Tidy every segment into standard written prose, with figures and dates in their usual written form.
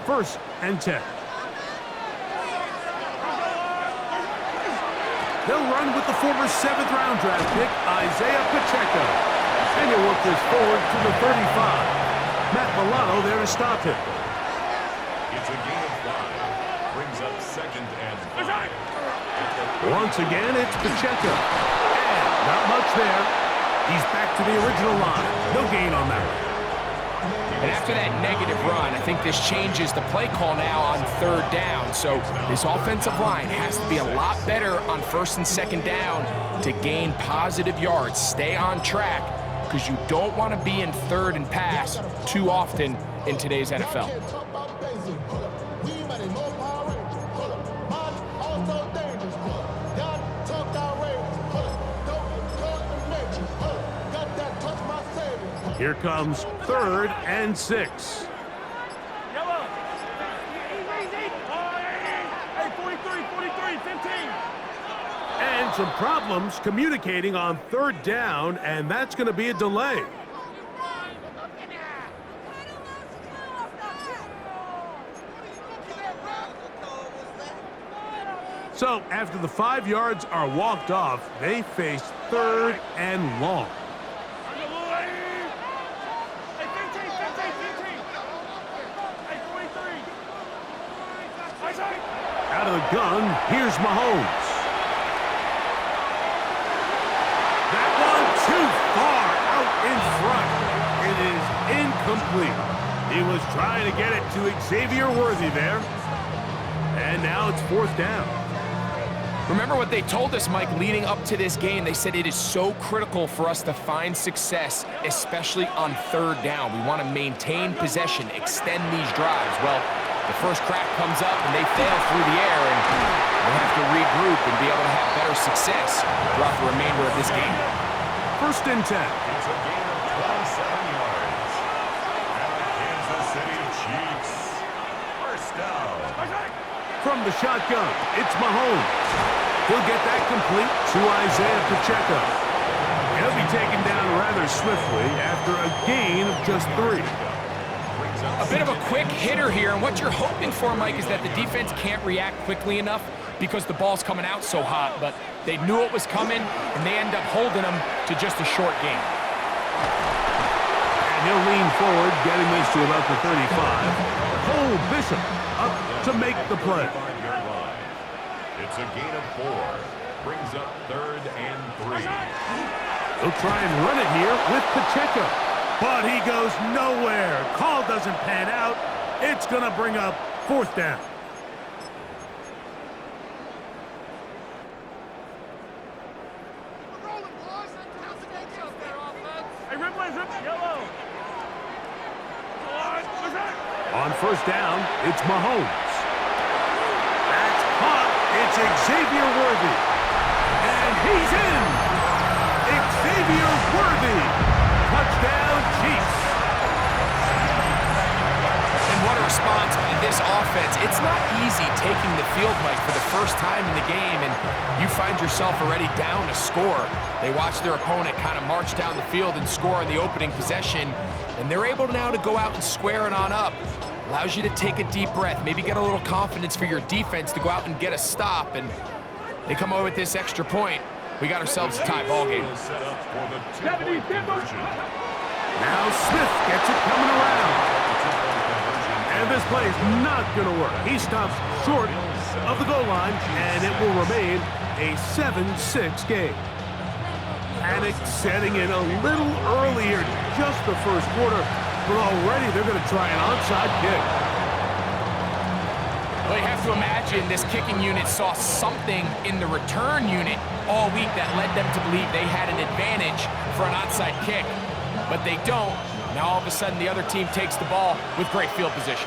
1st and 10. They'll run with the former 7th-round draft pick, Isaiah Pacheco. And he'll work this forward to the 35. Matt Milano there to stop him. It's a gain of 5. Brings up 2nd and 5. Once again, it's Pacheco. And not much there. He's back to the original line. No gain on that one. And after that negative run, I think this changes the play call now on 3rd down. So this offensive line has to be a lot better on 1st and 2nd down to gain positive yards. Stay on track, because you don't want to be in 3rd and pass too often in today's NFL. Here comes 3rd and 6. And some problems communicating on 3rd down, and that's going to be a delay. So after the 5 yards are walked off, they face 3rd and long. Out of the gun, here's Mahomes. That one too far out in front. It is incomplete. He was trying to get it to Xavier Worthy there. And now it's 4th down. Remember what they told us, Mike, leading up to this game. They said it is so critical for us to find success, especially on 3rd down. We want to maintain possession, extend these drives. Well, the first crack comes up and they fail through the air, and we'll have to regroup and be able to have better success throughout the remainder of this game. 1st and 10. It's a gain of 27 yards. And the Kansas City Chiefs. 1st down. From the shotgun, it's Mahomes. He'll get that complete to Isaiah Pacheco. He'll be taken down rather swiftly after a gain of just 3. A bit of a quick hitter here, and what you're hoping for, Mike, is that the defense can't react quickly enough because the ball's coming out so hot, but they knew it was coming, and they end up holding them to just a short gain. And he'll lean forward, getting this to about the 35. Cole Bishop up to make the play. It's a gain of 4. Brings up 3rd and 3. He'll try and run it here with Pacheco. But he goes nowhere. Call doesn't pan out. It's going to bring up 4th down. On 1st down, it's Mahomes. That's caught. It's Xavier Worthy. And he's in. Xavier Worthy. Touchdown, Chiefs. And what a response in this offense. It's not easy taking the field, Mike, for the first time in the game, and you find yourself already down a score. They watch their opponent kind of march down the field and score in the opening possession, and they're able now to go out and square it on up. Allows you to take a deep breath, maybe get a little confidence for your defense to go out and get a stop, and they come away with this extra point. We got ourselves a tie ball game. Now Smith gets it coming around. And this play is not going to work. He stops short of the goal line, and it will remain a 7-6 game. Panic setting in a little earlier, just the first quarter, but already they're going to try an onside kick. Well, you have to imagine this kicking unit saw something in the return unit all week that led them to believe they had an advantage for an onside kick, but they don't. Now all of a sudden the other team takes the ball with great field position.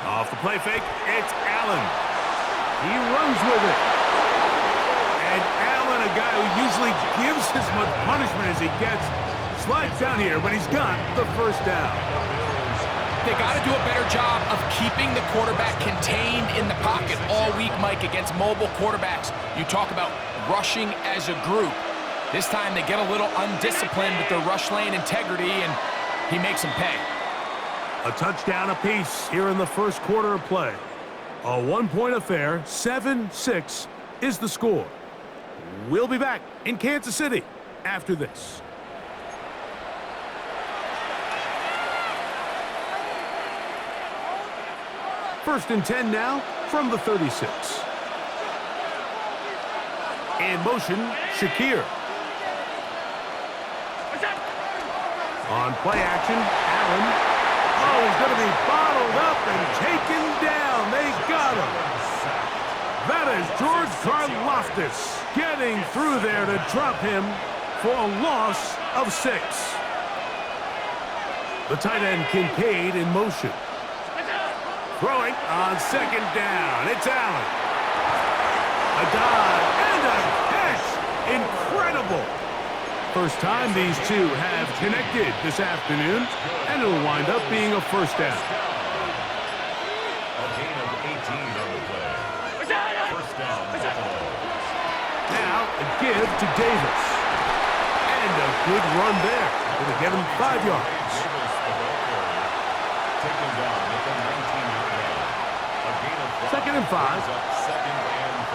Off the play fake, it's Allen. He runs with it. And Allen, a guy who usually gives as much punishment as he gets, slides down here, but he's got the 1st down. They got to do a better job of keeping the quarterback contained in the pocket all week, Mike, against mobile quarterbacks. You talk about rushing as a group. This time they get a little undisciplined with their rush lane integrity, and he makes him pay. A touchdown apiece here in the first quarter of play. A one-point affair, 7-6 is the score. We'll be back in Kansas City after this. First and 10 now from the 36. In motion, Shakir. On play action, Allen. Oh, he's going to be bottled up and taken down. They got him. That is George Karlaftis getting through there to drop him for a loss of 6. The tight end Kincaid in motion. Throwing on second down. It's Allen. A dive and a catch. Incredible. First time these two have connected this afternoon, and it'll wind up being a first down. A gain of 18 on the play. First down, Buffalo. Now a give to Davis. And a good run there. It'll get him 5 yards. Taken down at the 19-yard line. A gain of 5. Second and 5. Brings up second and 5.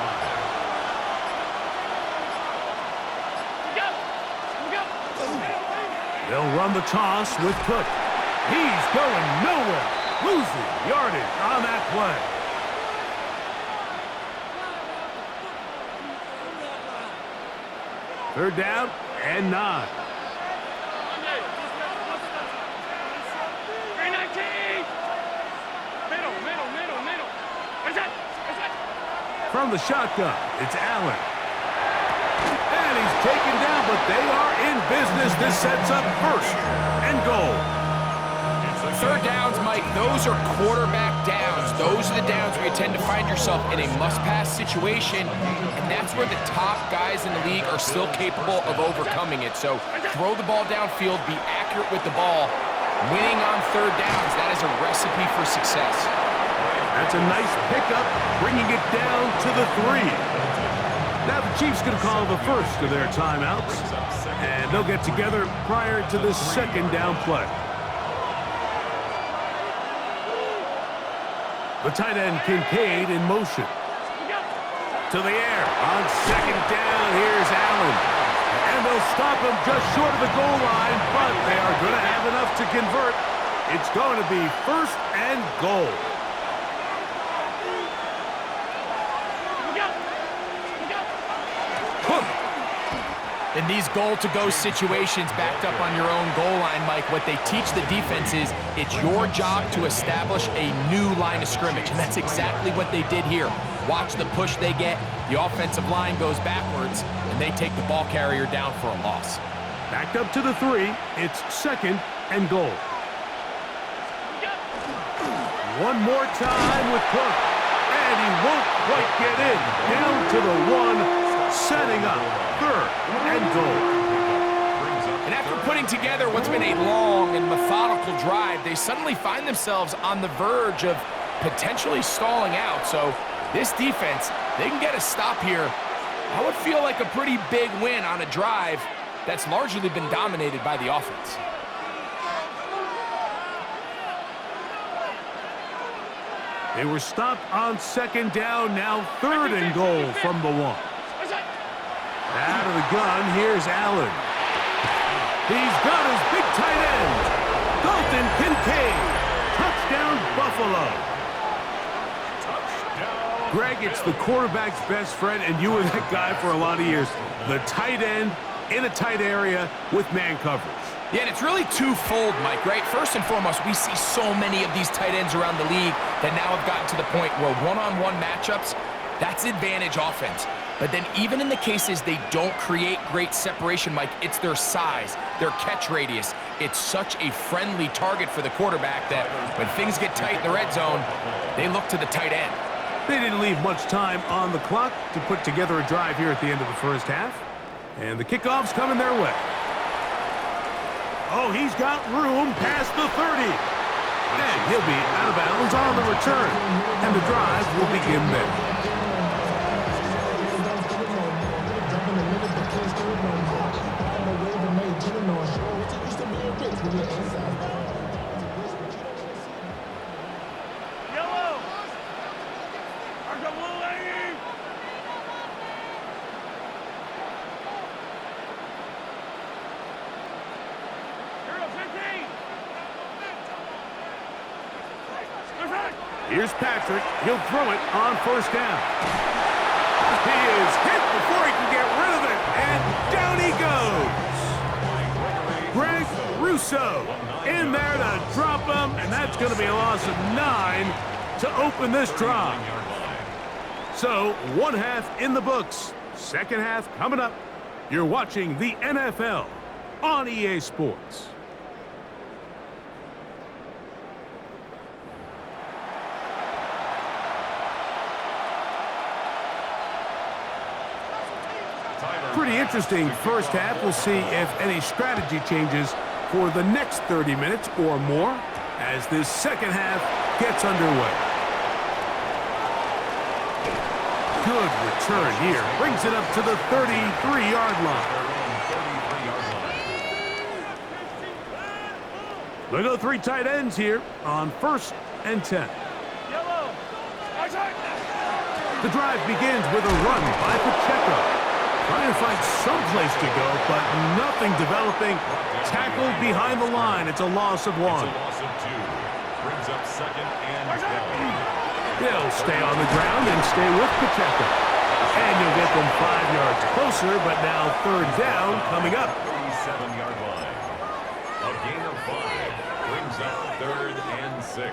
They'll run the toss with Cook. He's going nowhere. Losing yardage on that play. Third down and 9. From the shotgun, it's Allen. And he's taken down, but they are in business. This sets up first and goal. Third downs, Mike, those are quarterback downs. Those are the downs where you tend to find yourself in a must-pass situation, and that's where the top guys in the league are still capable of overcoming it. So throw the ball downfield, be accurate with the ball. Winning on third downs, that is a recipe for success. That's a nice pickup, bringing it down to the 3. Now the Chiefs going to call the first of their timeouts, and they'll get together prior to this second down play. The tight end Kincaid in motion. To the air on second down. Here's Allen. And they'll stop him just short of the goal line, but they are going to have enough to convert. It's going to be first and goal. In these goal-to-go situations backed up on your own goal line, Mike, what they teach the defense is it's your job to establish a new line of scrimmage, and that's exactly what they did here. Watch the push they get. The offensive line goes backwards, and they take the ball carrier down for a loss. Backed up to the 3. It's second and goal. One more time with Cook, and he won't quite get in. Down to the 1, setting up third and goal. And after putting together what's been a long and methodical drive, they suddenly find themselves on the verge of potentially stalling out. So this defense, they can get a stop here. I would feel like a pretty big win on a drive that's largely been dominated by the offense. They were stopped on second down, now third and goal from the 1. Out of the gun, here's Allen. He's got his big tight end, Dalton Kincaid. Touchdown, Buffalo. Touchdown. Greg, it's the quarterback's best friend, and you were that guy for a lot of years. The tight end in a tight area with man coverage. Yeah, and it's really twofold, Mike, right? First and foremost, we see so many of these tight ends around the league that now have gotten to the point where one-on-one matchups, that's advantage offense. But then even in the cases they don't create great separation, Mike, it's their size, their catch radius. It's such a friendly target for the quarterback that when things get tight in the red zone, they look to the tight end. They didn't leave much time on the clock to put together a drive here at the end of the first half. And the kickoff's coming their way. Oh, he's got room past the 30. And he'll be out of bounds on the return. And the drive will begin there. Here's Patrick. He'll throw it on first down. He is hit before he can get rid of it, and down he goes. Greg Rousseau in there to drop him, and that's going to be a loss of 9 to open this drive. So, one half in the books. Second half coming up. You're watching the NFL on EA Sports. Pretty interesting first half. We'll see if any strategy changes for the next 30 minutes or more as this second half gets underway. Good return here. Brings it up to the 33-yard line. They go 3 tight ends here on 1st and 10. The drive begins with a run by Pacheco. Trying to find some place to go, but nothing developing. Tackled behind the line. It's a loss of 1. It's a loss of 2. Brings up 2nd and 10. He'll stay on the ground and stay with Pacheco. And you'll get them 5 yards closer, but now 3rd down coming up. 37-yard line. A gain of 5 brings up 3rd and 6.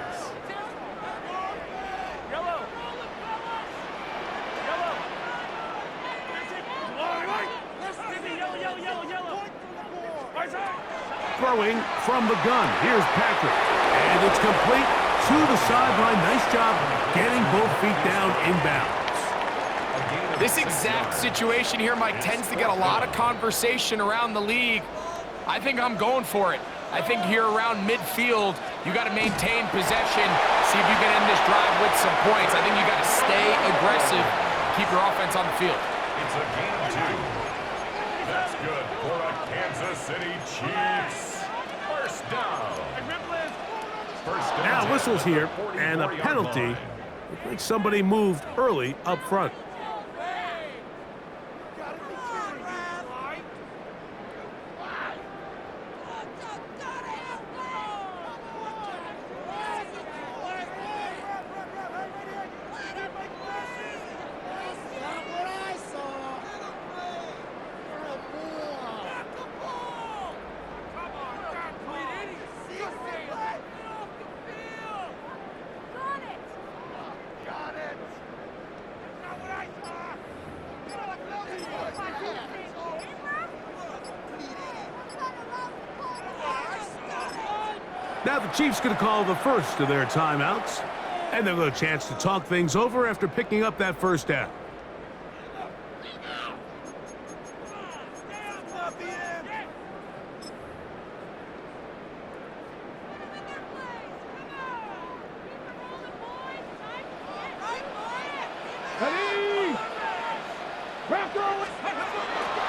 Throwing from the gun. Here's Patrick. And it's complete to the sideline. Nice job getting both feet down inbounds. This exact situation here, Mike, tends to get a lot of conversation around the league. I think I'm going for it. I think here around midfield, you got to maintain possession, see if you can end this drive with some points. I think you got to stay aggressive, keep your offense on the field. It's a gain of 2. That's good for a Kansas City Chiefs. First down. Now whistles here and a penalty. Looks like somebody moved early up front. Now the Chiefs going to call the first of their timeouts. And they'll get a chance to talk things over after picking up that first down.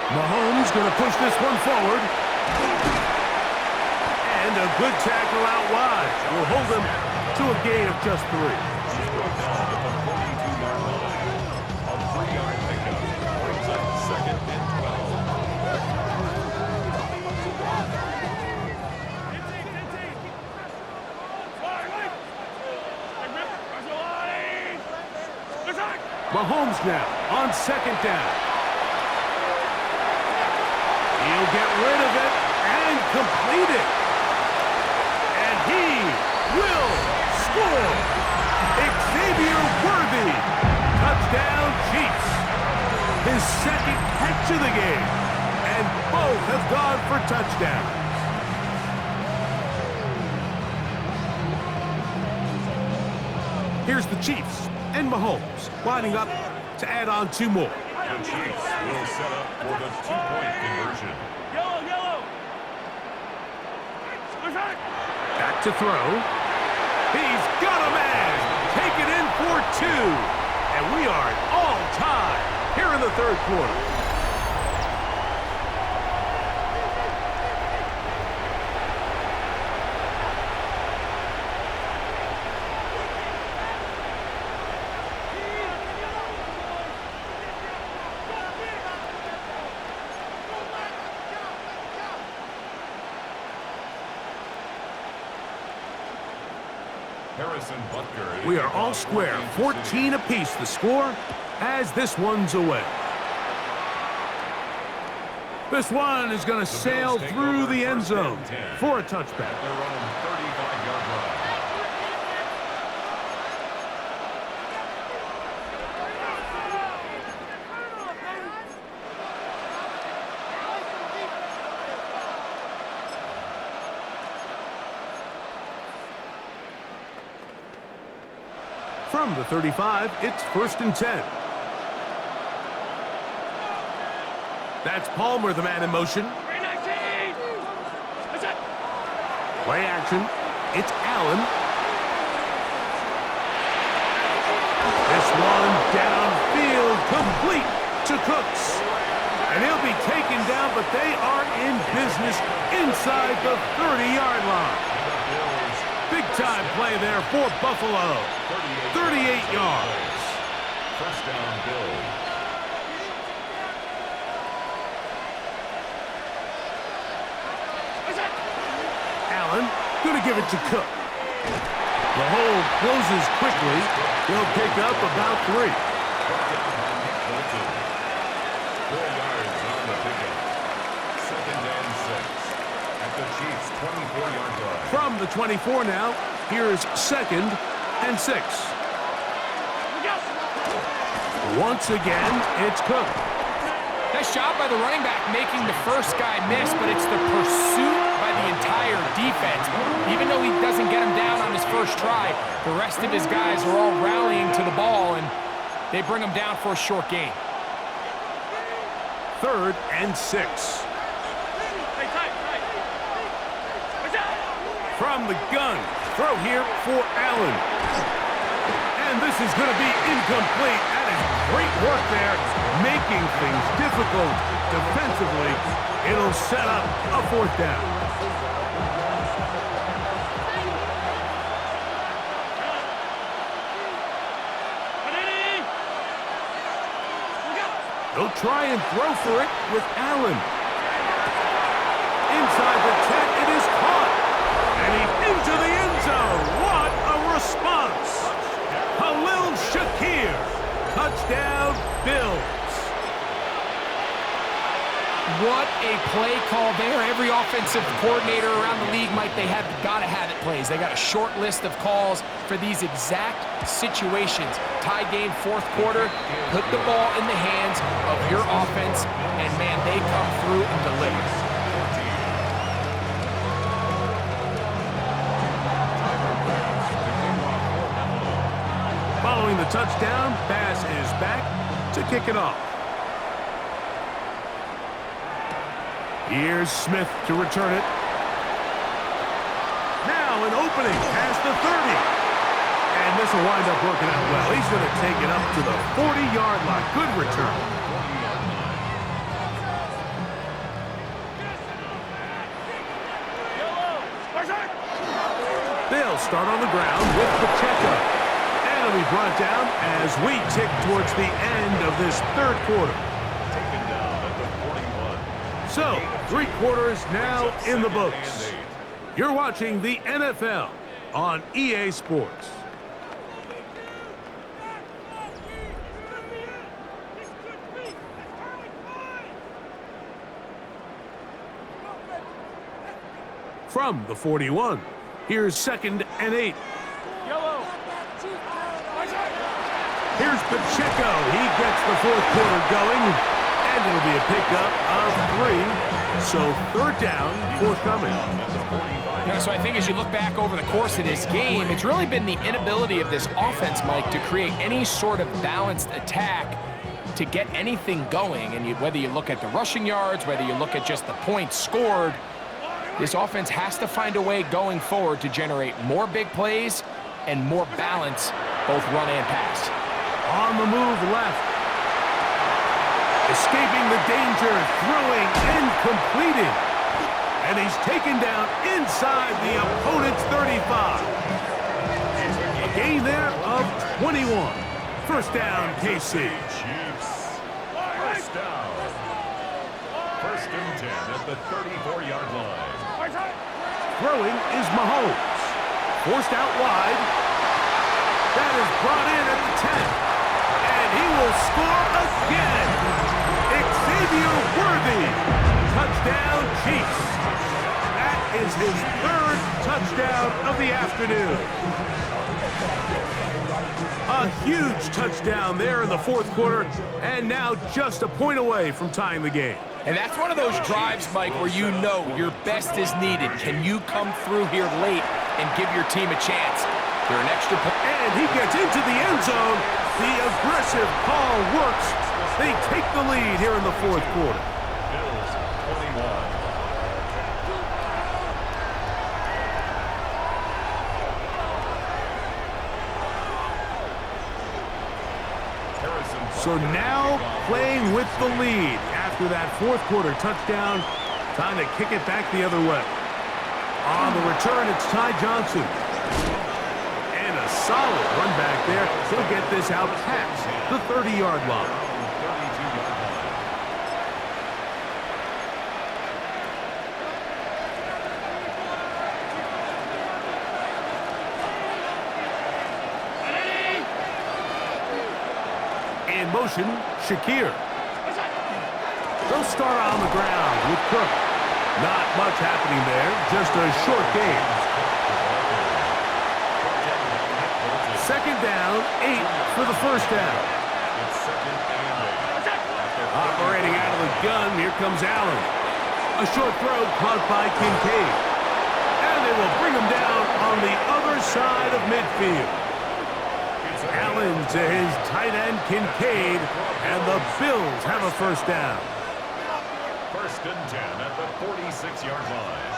Mahomes going to push this one forward. And a good tackle out wide. Will hold him to a gain of just 3. A 3-yard pickup brings up 2nd and 12. Mahomes now on 2nd down. He'll get rid of it and complete it. And he will score. Xavier Worthy. Touchdown Chiefs. His 2nd catch of the game. And both have gone for touchdowns. Here's the Chiefs and Mahomes lining up to add on 2 more. The Chiefs will set up for the 2-point conversion. Back to throw. He's got a man. Take it in for 2. And we are at all time here in the 3rd quarter. Harrison Butker. We are all square, 14 apiece the score as this one's away. This one is going to sail through the end zone for a touchback. At their own 35-yard line. From the 35, it's 1st and 10. That's Palmer, the man in motion. Play action. It's Allen. This one downfield, complete to Cooks. And he'll be taken down, but they are in business inside the 30-yard line. Big-time play there for Buffalo. 38 yards. First down, Bills. Allen going to give it to Cook. The hole closes quickly. He'll pick up about 3. 4 yards on the pickup. 2nd and 6. At the Chiefs' 24-yard line. From the 24 now, here's 2nd and 6. Once again, it's Cook. Nice job by the running back making the first guy miss, but it's the pursuit by the entire defense. Even though he doesn't get him down on his first try, the rest of his guys are all rallying to the ball, and they bring him down for a short gain. 3rd and 6. From the gun, throw here for Allen. And this is going to be incomplete. That is great work there, making things difficult defensively. It'll set up a 4th down. They'll try and throw for it with Allen. Inside the 10, it is caught. And he's into the end zone. What a response. Khalil Shakir. Touchdown, Bills. What a play call there. Every offensive coordinator around the league, Mike, they have got to have it plays. They got a short list of calls for these exact situations. Tie game, 4th quarter, put the ball in the hands of your offense, and man, they come through and deliver. Following the touchdown, pass is back to kick it off. Here's Smith to return it. Now an opening past the 30. And this will wind up working out well. He's going to take it up to the 40-yard line. Good return. They'll start on the ground with Pacheco. And it'll be brought down as we tick towards the end of this 3rd quarter. Taken down at the 41. So, 3 quarters now in the books. You're watching the NFL on EA Sports. From the 41, here's 2nd and 8. Here's Pacheco. He gets the 4th quarter going, and it'll be a pickup of 3. So 3rd down, forthcoming. Yeah, so I think as you look back over the course of this game, it's really been the inability of this offense, Mike, to create any sort of balanced attack to get anything going. And whether you look at the rushing yards, whether you look at just the points scored, this offense has to find a way going forward to generate more big plays and more balance, both run and pass. On the move left. Escaping the danger, throwing and completing. And he's taken down inside the opponent's 35. A gain there of 21. 1st down, KC. Chiefs. 1st down. 1st and 10 at the 34-yard line. Throwing is Mahomes. Forced out wide. That is brought in at the 10. And he will score again. Xavier Worthy. Touchdown, Chiefs. That is his third touchdown of the afternoon. A huge touchdown there in the fourth quarter, and now just a point away from tying the game. And that's one of those drives, Mike, where you know your best is needed. Can you come through here late and give your team a chance? They're an extra point. And he gets into the end zone. The aggressive call works. They take the lead here in the fourth quarter. Bills 21. So now playing with the lead after that fourth quarter touchdown. Time to kick it back the other way. On the return, it's Ty Johnson. And a solid run back there. He'll get this out past the 30-yard line. In motion, Shakir. They'll start on the ground with Cook. Not much happening there, just a short game. Second down, 8 for the first down. Operating out of the gun, here comes Allen. A short throw caught by Kincaid. And they will bring him down on the other side of midfield. Allen to his tight end, Kincaid, and the Bills have a first down. First and 10 at the 46-yard line.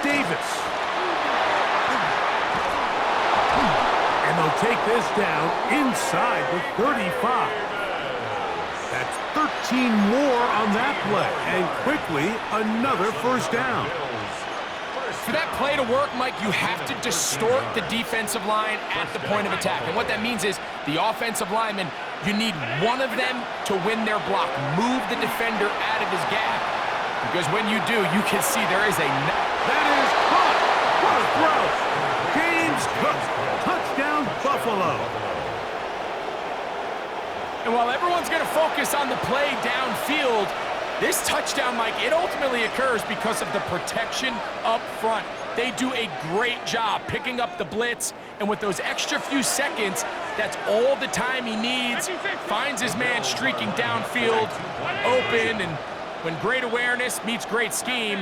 Davis. And they'll take this down inside the 35. That's 13 more on that play. And quickly, another first down. For that play to work, Mike, you have to distort the defensive line at the point of attack. And what that means is the offensive lineman, you need one of them to win their block. Move the defender out of his gap. Because when you do, you can see there is a... That is caught. What a throw. James Cook. Touchdown, Buffalo. And while everyone's going to focus on the play downfield, this touchdown, Mike, it ultimately occurs because of the protection up front. They do a great job picking up the blitz, and with those extra few seconds, that's all the time he needs. Finds his man streaking downfield, open, and when great awareness meets great scheme,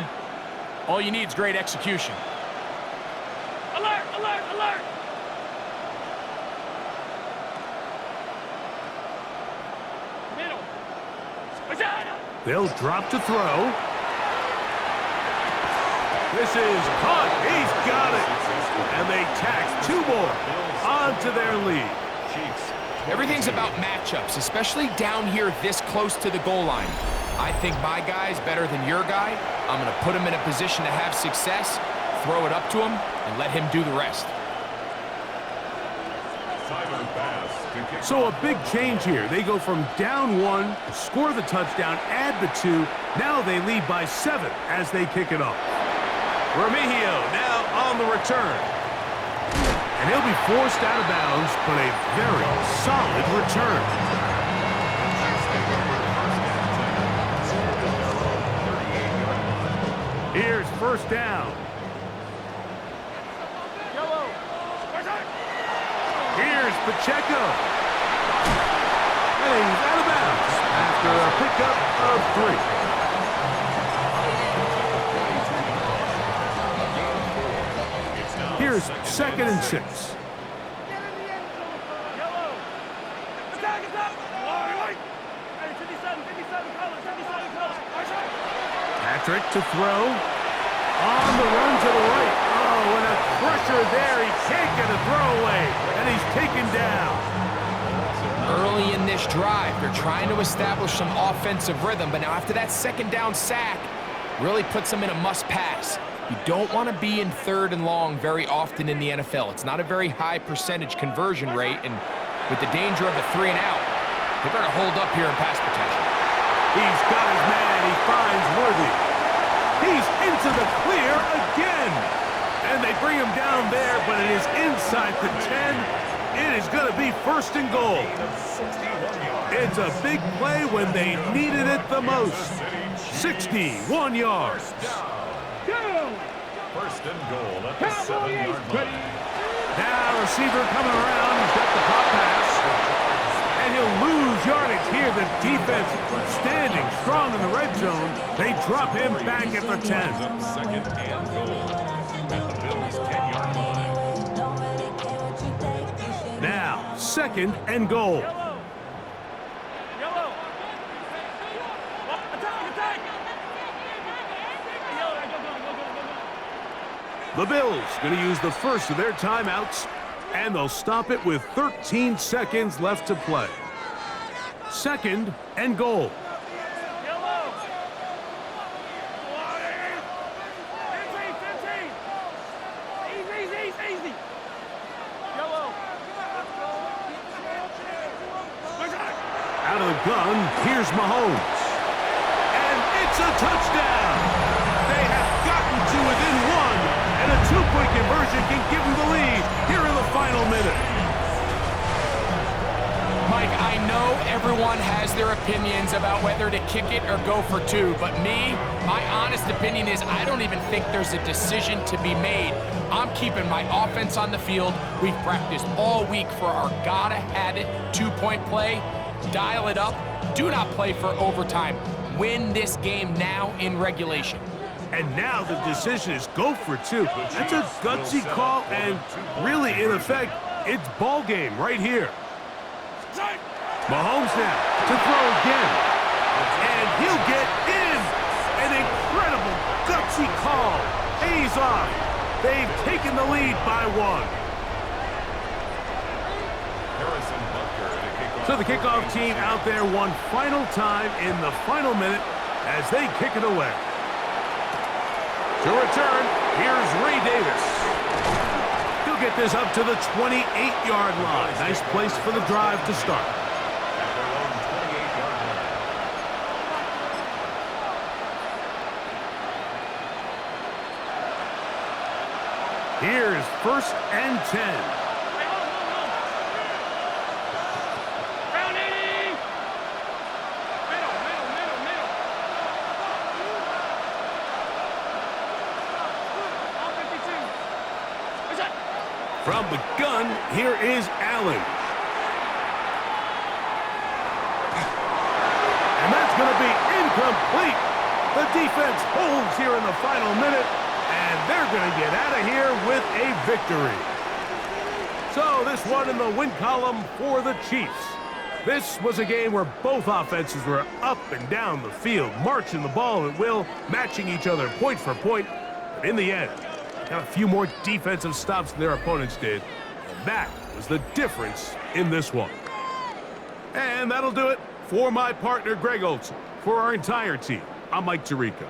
all you need is great execution. Alert, alert, alert! Middle. They'll drop to throw. This is caught. He's got it. And they tax 2 more onto their lead. Everything's about matchups, especially down here this close to the goal line. I think my guy's better than your guy. I'm going to put him in a position to have success, throw it up to him, and let him do the rest. So a big change here. They go from down 1, score the touchdown, add the 2. Now they lead by 7 as they kick it off. Remigio now on the return. And he'll be forced out of bounds, but a very solid return. Here's first down. Here's Pacheco. And he's out of bounds after a pickup of 3. Here's second and 6. Patrick to throw. On the run to the right. Oh, and a pressure there. He can't get a throwaway. And he's taken down. Early in this drive, they're trying to establish some offensive rhythm, but now after that second down sack, really puts them in a must-pass. You don't want to be in 3rd and long very often in the NFL. It's not a very high percentage conversion rate, and with the danger of the 3 and out. They better hold up here in pass protection. He's got his man. He finds Worthy. He's into the clear again. And they bring him down there, but it is inside the 10. It is going to be 1st and goal. It's a big play when they needed it the most. 61 yards. First and goal at the 7-yard line. Now receiver coming around. He's got the pop pass. And he'll lose yardage here. The defense standing strong in the red zone. They drop him back at the 10. Second and goal at the Bills' 10-yard line. Now, 2nd and goal. Yellow. Attack. Yellow, go. The Bills going to use the first of their timeouts, and they'll stop it with 13 seconds left to play. 2nd and goal. Yellow. 15. Easy. Yellow. Out of the gun, here's Mahomes. And it's a touchdown. They have gotten to within 1, and a 2-point conversion can give them the lead here in the final minute. Mike, I know everyone has their opinions about whether to kick it or go for 2, but my honest opinion is I don't even think there's a decision to be made. I'm keeping my offense on the field. We've practiced all week for our gotta-have-it 2-point play. Dial it up. Do not play for overtime. Win this game now in regulation. And now the decision is go for 2. That's a gutsy call, and really, in effect, it's ball game right here. Mahomes now to throw again. And he'll get in. An incredible gutsy call. Pays off. They've taken the lead by 1. So the kickoff team out there one final time in the final minute as they kick it away. To return, here's Ray Davis. He'll get this up to the 28-yard line. Nice place for the drive to start. Here's 1st and 10. Round 80. Middle. All 52. Where's that? From the gun, here is Allen. And that's going to be incomplete. The defense holds here in the final minute, and they're going to get out of here with a victory. So this one in the win column for the Chiefs. This was a game where both offenses were up and down the field, marching the ball at will, matching each other point for point. But in the end, got a few more defensive stops than their opponents did. And that was the difference in this one. And that'll do it for my partner, Greg Olson. For our entire team, I'm Mike Tirico.